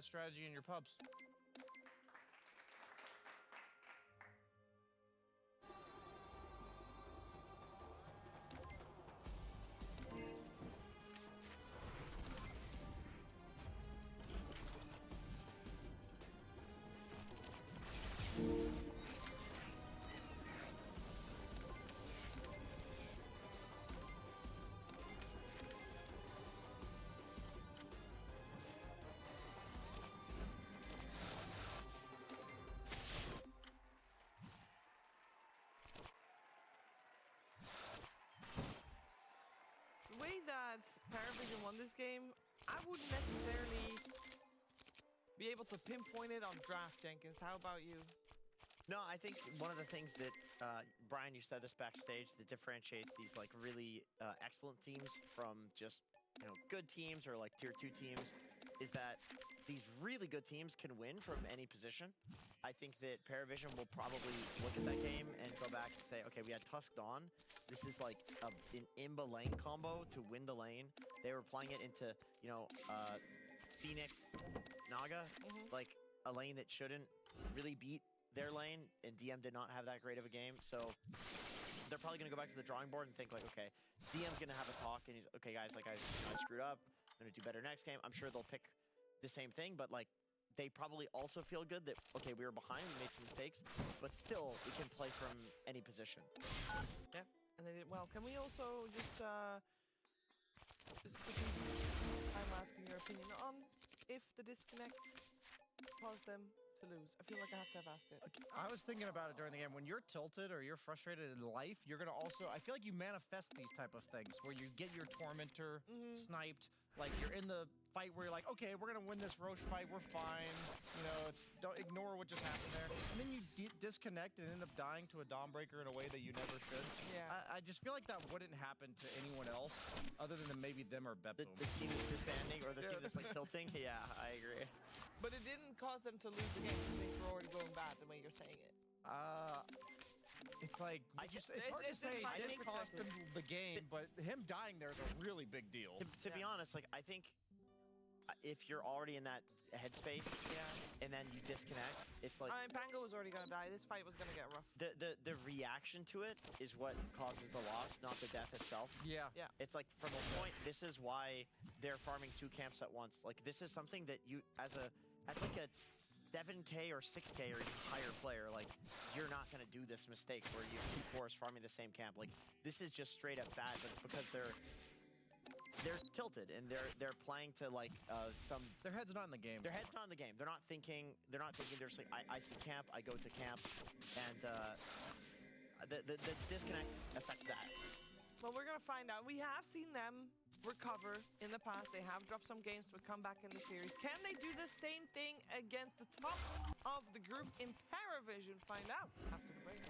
that strategy in your pubs. The way that Paravision won this game, I wouldn't necessarily be able to pinpoint it on draft, Jenkins. How about you? No, I think one of the things that, Brian, you said this backstage, that differentiates these like really excellent teams from just, you know, good teams or like tier 2 teams is that these really good teams can win from any position. I think that Paravision will probably look at that game and go back and say, okay, we had Tusk Dawn. This is like an Imba lane combo to win the lane. They were playing it into, you know, Phoenix, Naga, like a lane that shouldn't really beat their lane, and DM did not have that great of a game, so they're probably going to go back to the drawing board and think like, okay, DM's going to have a talk, and he's, okay, guys, like I screwed up, I'm going to do better next game. I'm sure they'll pick the same thing, but like, they probably also feel good that, okay, we were behind, we made some mistakes, but still, we can play from any position. Yeah, and they did well. Can we also just quickly, I'm asking your opinion on if the disconnect caused them to lose? I feel like I have to have asked it. I was thinking about it during the game. When you're tilted or you're frustrated in life, you're going to also, I feel like you manifest these type of things where you get your tormentor sniped. Like you're in the fight where you're like, okay, we're going to win this Roche fight. We're fine. You know, don't ignore what just happened there. And then you disconnect and end up dying to a Dawnbreaker in a way that you never should. Yeah. I just feel like that wouldn't happen to anyone else other than maybe them or Bepboom. The team that's disbanding or the team that's like tilting? Yeah, I agree. But it didn't cause them to lose the game because things were already going bad the way you're saying it. It's like, it's hard to say it didn't cost him the game, but him dying there is a really big deal. To be honest, like I think if you're already in that headspace, and then you disconnect, it's like... I mean, Pango was already going to die. This fight was going to get rough. The reaction to it is what causes the loss, not the death itself. Yeah. It's like, from a point, this is why they're farming 2 camps at once. Like, this is something that you, as like a 7K or 6K or even higher player, like, you're not going to do this mistake where you have 2 cores farming the same camp. Like, this is just straight up bad, but it's because they're tilted and they're playing to like their head's not in the game. Their head's not in the game. They're not thinking. They're just like, I see camp, I go to camp, and the disconnect affects that. Well, we're gonna find out. We have seen them recover in the past. They have dropped some games but come back in the series. Can they do the same thing against the top of the group in Paravision? Find out after the break.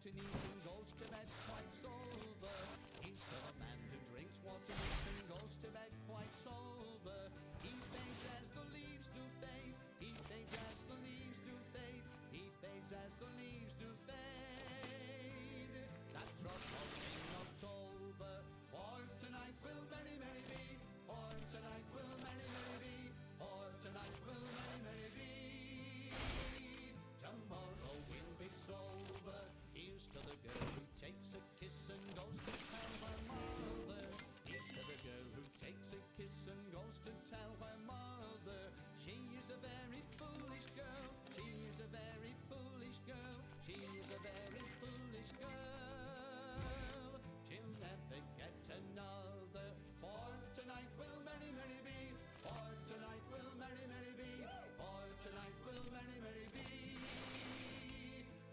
water, eats and goes to bed quite sober. He's still a man who drinks water, eats and goes to bed quite sober. He fades as the leaves do fade. He fades as the leaves do fade. He fades as the leaves do fade. That drop of in October. For tonight will many, many be. For tonight will many, many be. For tonight will many, many be. Tomorrow we'll be sober. Here's to the girl who takes a kiss and goes to tell her mother. Here's to the girl who takes a kiss and goes to tell her mother. She is a very foolish girl. She is a very foolish girl. She is a very foolish girl. She'll never get another. For tonight will many, many be. For tonight will many, many be. For tonight will many, many be.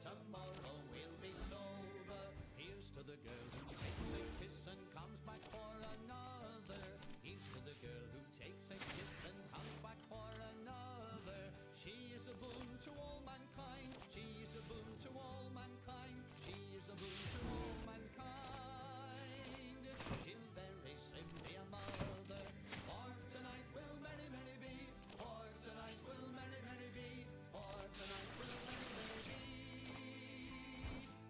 Tomorrow we'll be sober. Here's to the girl who takes a kiss and comes back for another. Here's to the girl who takes a kiss and comes back for another. She is a boon to all mankind. She is a boon to all mankind. She is a boon to all mankind. She'll very soon be a mother. For tonight will many, many be. For tonight will many, many be. For tonight will many, many be.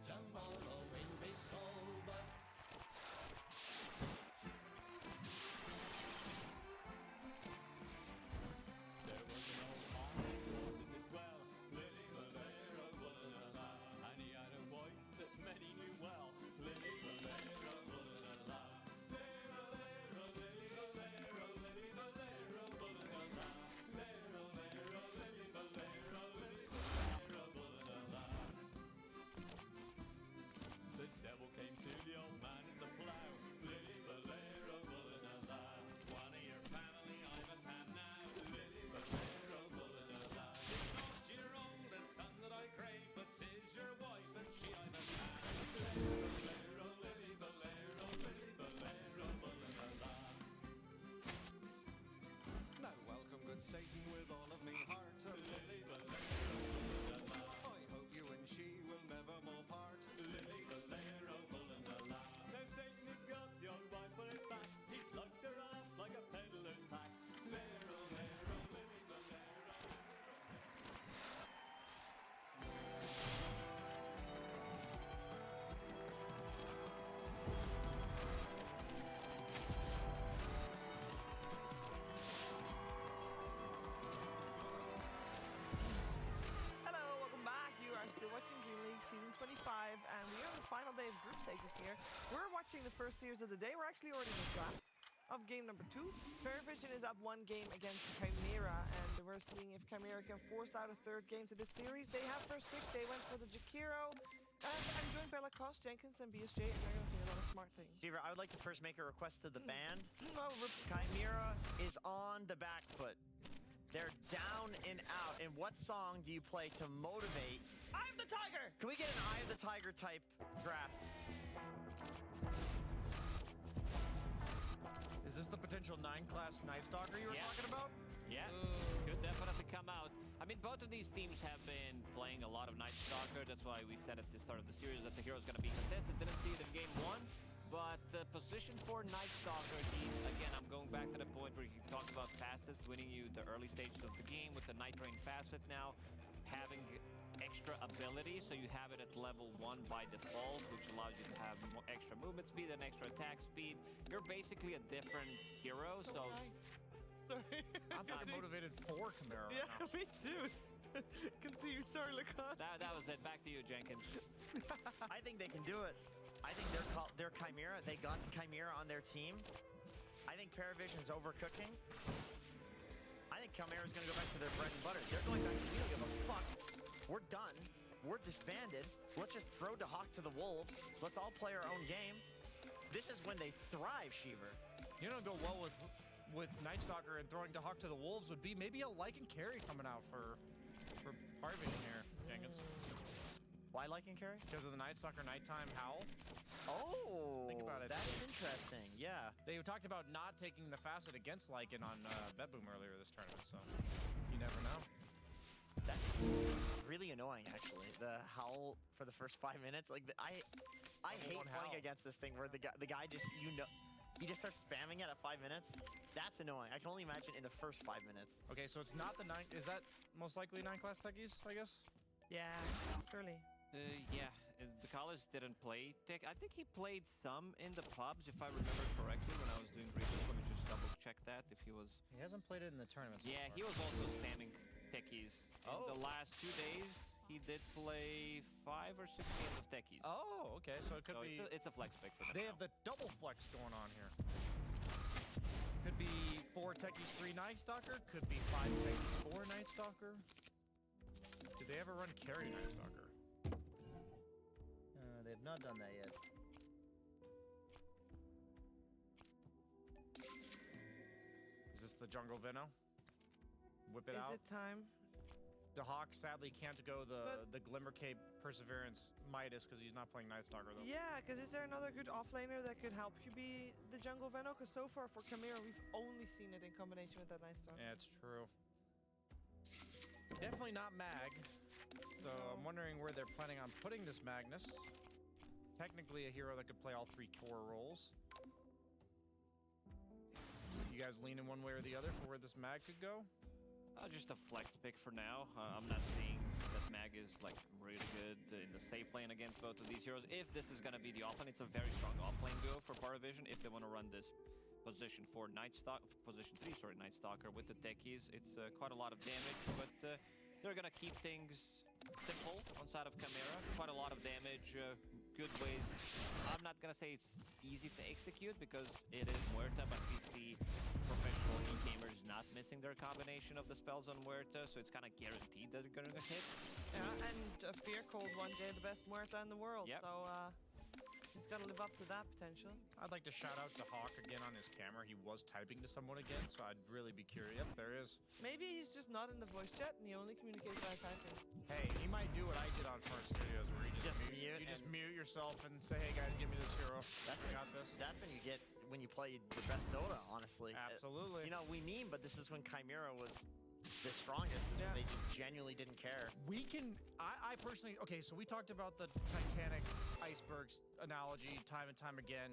Tomorrow we'll be sober. There was an old man who was in the well, Lily Valera, la, and he had a wife that many knew well, Lily Valera, la, Lily Valera, Lily Valera, Lily Valera, la, Lily Valera, Lily Valera, Lily Valera, la. The devil came to the old man at the plough. Lily Valera, la. One of your family I must have now. Lily Valera, la. It's not your oldest son that I crave, but 'tis your wife and she I must have. Lily Valera, Lily Valera, Lily Valera, la. Now welcome, good Satan, with all of me heart. Lily Valera, la. I hope you and she will never more part. Lily Valera, la. Now Satan has got the old wife on his back. He's lugged her off like a peddler's pack. Lero, lero, Lily Valera. Hello, welcome back. You are still watching Dream League Season 25, and we are on the final day of group stages here. We're watching the first series of the day. We're actually already in the draft of game number 2. Paravision is up 1 game against Chimera, and we're seeing if Chimera can force out a third game to this series. They have first pick. They went for the Jakiro. And I'm joined by Lacoste, Jenkins, and BSJ, and they're going to say a lot of smart things. Fever, I would like to first make a request to the band. Oh, Chimera is on the back foot. They're down and out. And what song do you play to motivate? I'm the Tiger! Can we get an Eye of the Tiger type draft? Is this the potential 9-class Night Stalker you were Yeah. talking about? Yeah, could definitely come out. I mean, both of these teams have been playing a lot of Night Stalker. That's why we said at the start of the series that the hero is going to be contested. Didn't see it in game 1. But position for Night Stalker, again, I'm going back to the point where you talked about fastest, winning you the early stages of the game with the Night Rain Facet now, having extra ability, so you have it at level 1 by default, which allows you to have more extra movement speed and extra attack speed. You're basically a different hero, so... Nice. Sorry. I'm fucking motivated for Chimera right Yeah, now. me too. Continue. Sorry, Lacoste. That was it. Back to you, Jenkins. I think they can do it. I think they're Chimera. They got the Chimera on their team. I think Paravision's overcooking. I think Chimera's going to go back to their bread and butter. They're going back to, we don't give a fuck. We're done. We're disbanded. Let's just throw Dahak to the wolves. Let's all play our own game. This is when they thrive, Sheever. You know, go well with Night Stalker and throwing Dahak to the wolves would be maybe a Lycan carry coming out for Paravision here, Jenkins. Why Lycan carry? Because of the Night Stalker nighttime howl. Oh, Think about it. That is interesting. Yeah. They talked about not taking the facet against Lycan on Bedboom earlier this tournament, so you never know. That's really annoying, actually. The howl for the first 5 minutes, like I hate one playing howl. against this thing where the guy just he just starts spamming it at 5 minutes. That's annoying. I can only imagine in the first 5 minutes. Okay, so it's not the 9. Is that most likely 9 class techies? I guess. Yeah, surely. Yeah, the college didn't play tech. I think he played some in the pubs, if I remember correctly, when I was doing research. Let me just double check that if he was. He hasn't played it in the tournament. Yeah, he was also spamming techies. Oh. In the last 2 days, he did play 5 or 6 games of techies. Oh, okay. So it could So be. it's a flex pick for them. They now. have the double flex going on here. Could be 4 techies, 3 Night Stalker. Could be 5 techies, 4 Night Stalker. Did they ever run carry Night Stalker? They've not done that yet. Is this the Jungle Venom? Whip it Is out. it time? The Hawk sadly can't go the Glimmer Cape Perseverance Midas because he's not playing Night Stalker though. Yeah, because is there another good offlaner that could help you be the jungle Venom? Because so far for Chimera, we've only seen it in combination with that Night Stalker. Yeah, it's true. Definitely not Mag. So I'm wondering where they're planning on putting this Magnus. Technically a hero that could play all 3 core roles. You guys leaning one way or the other for where this Mag could go? Just a flex pick for now. I'm not seeing that Mag is like really good in the safe lane against both of these heroes. If this is going to be the offlane, it's a very strong offlane duo for Paravision. If they want to run this position 4 Night Stalker, position 3, sorry, Night Stalker with the techies, it's quite a lot of damage, but they're going to keep things simple on side of Chimera. Quite a lot of damage, good ways. I'm not going to say it's easy to execute because it is Muerta, but we see professional e-gamers not missing their combination of the spells on Muerta, so it's kind of guaranteed that they're going to hit. Yeah, and Fear called one day the best Muerta in the world. Yep. So he's got to live up to that potential. I'd like to shout out to Hawk again on his camera. He was typing to someone again, so I'd really be curious. Yep, there is. Maybe he's just not in the voice chat and he only communicates by typing. Hey, he might do what I did on First Studios, where you just mute yourself and say, "Hey guys, give me this hero. I got this." That's when you get when you play the best Dota, honestly. Absolutely. You know, we meme, but this is when Chimera was the strongest. Is when they just genuinely didn't care. We can. I personally. Okay, so we talked about the Titanic icebergs analogy time and time again.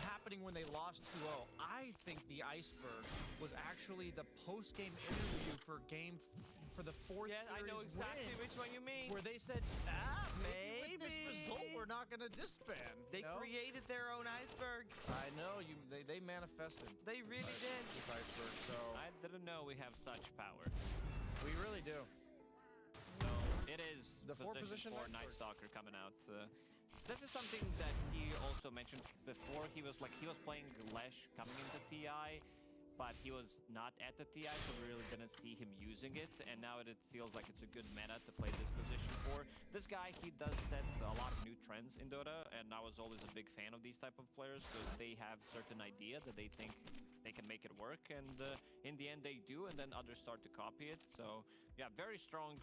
Happening when they lost 2-0. I think the iceberg was actually the post-game interview for the fourth Yeah, I know series exactly win, which one you mean. where they said, maybe with this result we're not going to disband. They No? created their own iceberg. I know they manifested They really did. this iceberg. So I didn't know we have such power. we really do. So it is The 4 position 4 Night Stalker coming out. This is something that he also mentioned before. He was playing Lesh coming into TI, but he was not at the TI, so we really didn't see him using it. And now it feels like it's a good meta to play this position for. This guy, he does set a lot of new trends in Dota, and I was always a big fan of these type of players because they have certain idea that they think they can make it work, and in the end they do, and then others start to copy it. So yeah, very strong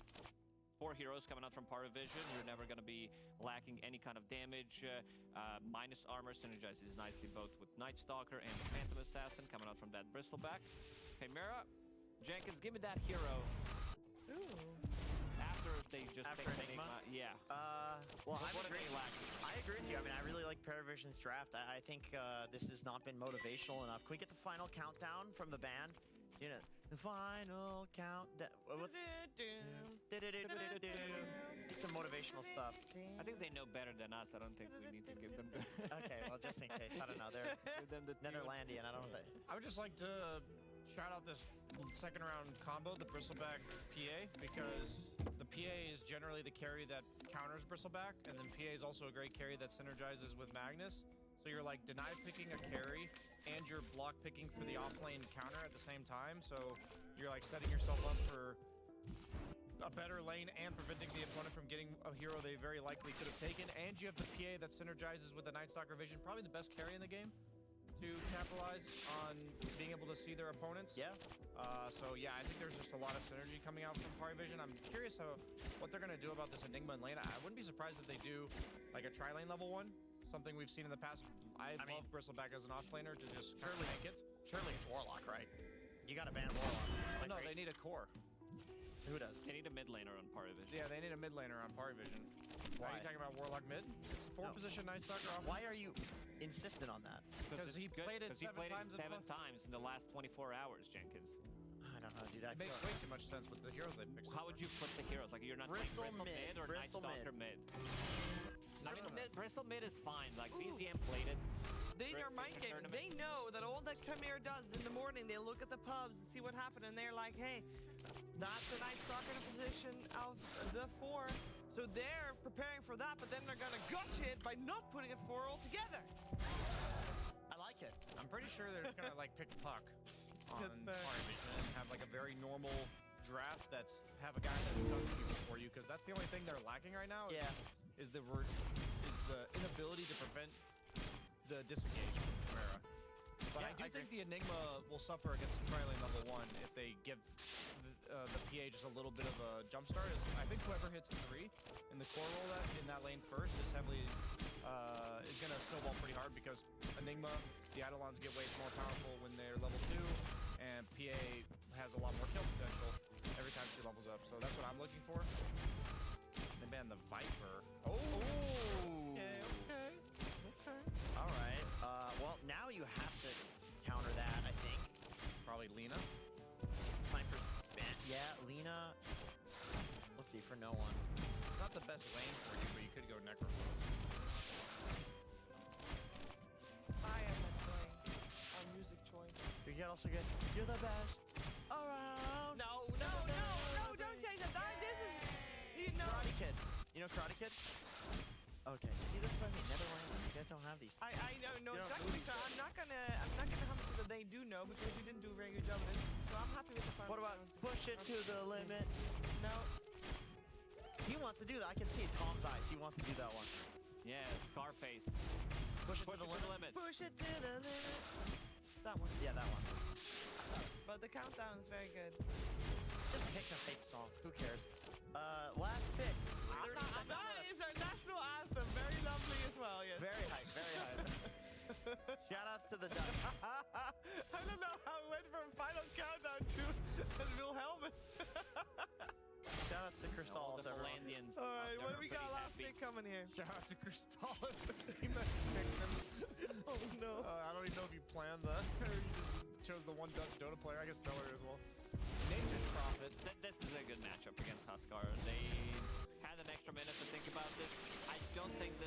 4 heroes coming out from Paravision. You're never going to be lacking any kind of damage. Minus armor synergizes nicely both with Night Stalker and Phantom Assassin coming out from that Bristleback. Chimera, Jenkins, give me that hero. Ooh. After they just After picked Enigma? Yeah. Well, What I are they agree. lacking? I agree with you. I mean, I really like Paravision's draft. I think this has not been motivational enough. Can we get the final countdown from the band? You know, the final countdown. What's some motivational stuff? I think they know better than us. I don't think we need to give them the... Okay, well, just in case. I don't know. They're give them the Netherlandian. I don't know if they. I would just like to shout out this second round combo, the Bristleback PA, because the PA is generally the carry that counters Bristleback, and then PA is also a great carry that synergizes with Magnus. So you're like deny picking a carry, and you're block picking for the offlane counter at the same time. So you're like setting yourself up for a better lane and preventing the opponent from getting a hero they very likely could have taken. And you have the PA that synergizes with the Night Stalker Vision, probably the best carry in the game to capitalize on being able to see their opponents. Yeah. So yeah, I think there's just a lot of synergy coming out from Paravision. I'm curious what they're gonna do about this Enigma and lane. I wouldn't be surprised if they do like a tri-lane level 1, something we've seen in the past. I love Bristleback as an offlaner to just Surely make it. Surely it's Warlock, right? You gotta ban Warlock. No, they need a core. Who does? They need a mid laner on Party Vision. Yeah, they need a mid laner on Party Vision. Why are you Why? talking about Warlock mid? It's a 4-position Night Stalker off. Why are you insistent on that? Because he played it 7 times in seven times in the last 24 hours, Jenkins. I don't know, dude. It makes way too much sense with the heroes they picked. How would you put the heroes? Like, you're not Bristol playing Bristol mid, mid or Bristol Night Stalker mid? I mean, Bristol mid is fine. Like, BZM played it. They are mind gaming. They know that all that Khmer does in the morning, they look at the pubs and see what happened, and they're like, hey, that's the Night Stalker in a position of the 4. So they're preparing for that, but then they're gonna gutch it by not putting a 4 all together. I like it. I'm pretty sure they're just gonna like pick Puck on That's fair. Party Vision and have like a very normal draft that's have a guy that does people for you, because that's the only thing they're lacking right now. Yeah. Is the inability to prevent the disengage from Chimera. But Yeah, I do I think the Enigma will suffer against the trailing level 1 if they give the PA just a little bit of a jump start. I think whoever hits 3 in the core roll in that lane first is heavily is going to snowball pretty hard, because Enigma, the Eidolons get way more powerful when they're level 2, and PA has a lot more kill potential every time she levels up. So that's what I'm looking for. They banned the Viper. Oh! Okay. All right. Well, now you have to counter that, I think. Probably Lena. Sniper's ban. Yeah, Lena. Let's see, for no one. It's not the best lane for you, but you could go Necrophobe. I am not playing our music choice. You can also get, you're the best around. No, don't say that. This is, you know. Karate Kid. You know Karate Kid? Okay. See, this is what I mean. Netherlands, you guys don't have these. I know You don't exactly. lose So I'm not gonna hum to that they do know, because you didn't do a very good job of it. So I'm happy with the final. What about push it to the limit? No. He wants to do that. I can see it. Tom's eyes. He wants to do that one. Yeah, Scarface. Push it Push to the limit. Push it to the limit. That one. Yeah, that one. But the countdown is very good. Just pick a fake song. Who cares? Last pick. 30 seconds That left. is our national anthem. Very lovely as well, yes. Very hype. Very hype. Shout outs to the Dutch. I don't know how it went from final countdown to Wilhelmus. Shout outs to All Crystal. the Hollandians. All right, what do we got pretty last happy. pick coming here? Shout out to Crystallis, the team that picked him. Oh no. I don't even know if you planned that, or you just chose the one Dutch Dota player. I guess Stellar as well. Nature's Prophet. This is a good matchup against Huskar. They had an extra minute to think about this. I don't think this